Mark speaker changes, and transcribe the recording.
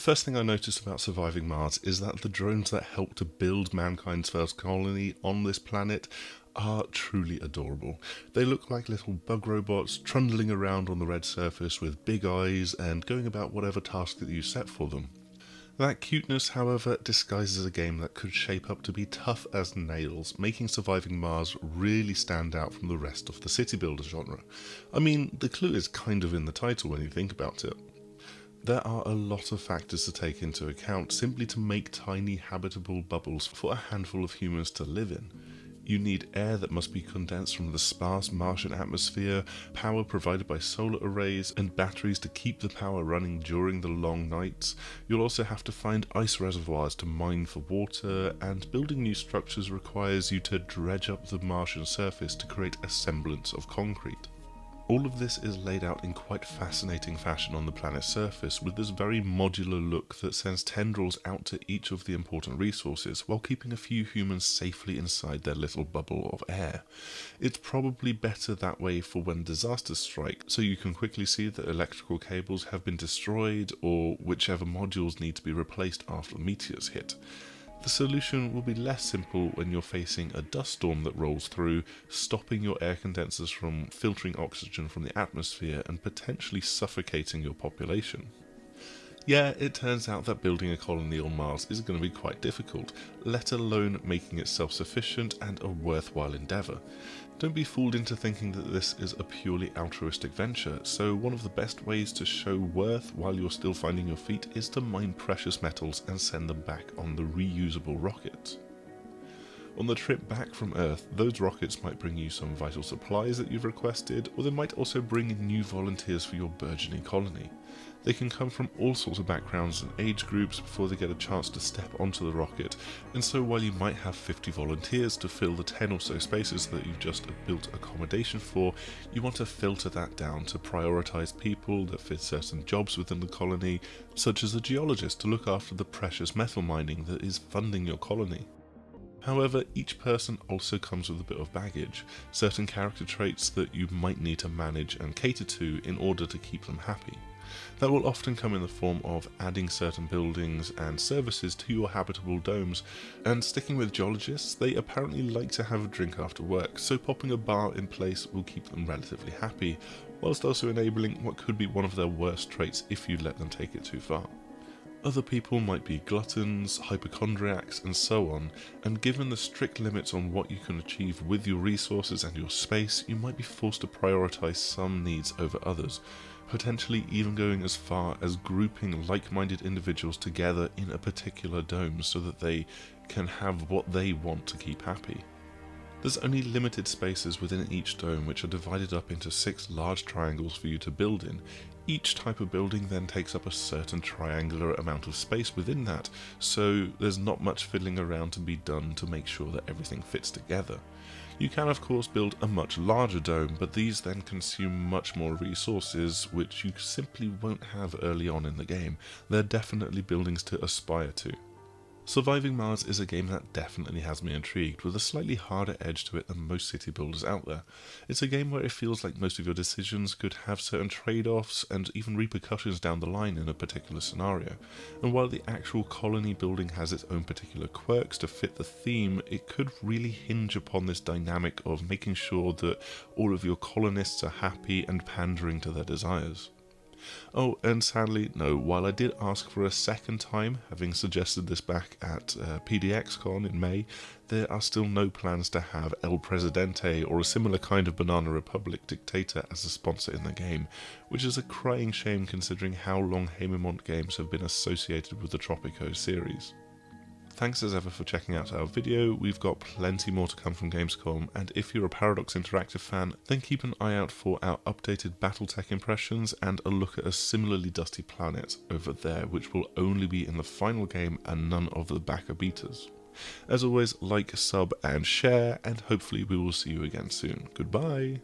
Speaker 1: first thing I noticed about surviving Mars is that the drones that help to build mankind's first colony on this planet are truly adorable. They look like little bug robots trundling around on the red surface with big eyes and going about whatever task that you set for them. That cuteness, however, disguises a game that could shape up to be tough as nails, making Surviving Mars really stand out from the rest of the city builder genre. I mean, the clue is kind of in the title when you think about it. There are a lot of factors to take into account simply to make tiny habitable bubbles for a handful of humans to live in. You need air that must be condensed from the sparse Martian atmosphere, power provided by solar arrays, and batteries to keep the power running during the long nights. You'll also have to find ice reservoirs to mine for water, and building new structures requires you to dredge up the Martian surface to create a semblance of concrete. All of this is laid out in quite fascinating fashion on the planet's surface, with this very modular look that sends tendrils out to each of the important resources, while keeping a few humans safely inside their little bubble of air. It's probably better that way for when disasters strike, so you can quickly see that electrical cables have been destroyed, or whichever modules need to be replaced after the meteors hit. The solution will be less simple when you're facing a dust storm that rolls through, stopping your air condensers from filtering oxygen from the atmosphere and potentially suffocating your population. Yeah, it turns out that building a colony on Mars is going to be quite difficult, let alone making it self-sufficient and a worthwhile endeavour. Don't be fooled into thinking that this is a purely altruistic venture, so one of the best ways to show worth while you're still finding your feet is to mine precious metals and send them back on the reusable rockets. On the trip back from Earth, those rockets might bring you some vital supplies that you've requested, or they might also bring in new volunteers for your burgeoning colony. They can come from all sorts of backgrounds and age groups before they get a chance to step onto the rocket, and so while you might have 50 volunteers to fill the 10 or so spaces that you've just built accommodation for, you want to filter that down to prioritise people that fit certain jobs within the colony, such as a geologist to look after the precious metal mining that is funding your colony. However, each person also comes with a bit of baggage, certain character traits that you might need to manage and cater to in order to keep them happy. That will often come in the form of adding certain buildings and services to your habitable domes, and sticking with geologists, they apparently like to have a drink after work, so popping a bar in place will keep them relatively happy, whilst also enabling what could be one of their worst traits if you let them take it too far. Other people might be gluttons, hypochondriacs, and so on, and given the strict limits on what you can achieve with your resources and your space, you might be forced to prioritise some needs over others, potentially even going as far as grouping like-minded individuals together in a particular dome so that they can have what they want to keep happy. There's only limited spaces within each dome, which are divided up into 6 large triangles for you to build in. Each type of building then takes up a certain triangular amount of space within that, so there's not much fiddling around to be done to make sure that everything fits together. You can of course build a much larger dome, but these then consume much more resources, which you simply won't have early on in the game. They're definitely buildings to aspire to. Surviving Mars is a game that definitely has me intrigued, with a slightly harder edge to it than most city builders out there. It's a game where it feels like most of your decisions could have certain trade-offs and even repercussions down the line in a particular scenario, and while the actual colony building has its own particular quirks to fit the theme, it could really hinge upon this dynamic of making sure that all of your colonists are happy and pandering to their desires. Oh, and sadly, no, while I did ask for a second time, having suggested this back at PDXCon in May, there are still no plans to have El Presidente or a similar kind of Banana Republic dictator as a sponsor in the game, which is a crying shame considering how long Haemimont games have been associated with the Tropico series. Thanks as ever for checking out our video. We've got plenty more to come from Gamescom, and if you're a Paradox Interactive fan, then keep an eye out for our updated Battletech impressions and a look at a similarly dusty planet over there, which will only be in the final game and none of the backer beaters. As always, like, sub and share, and hopefully we will see you again soon. Goodbye!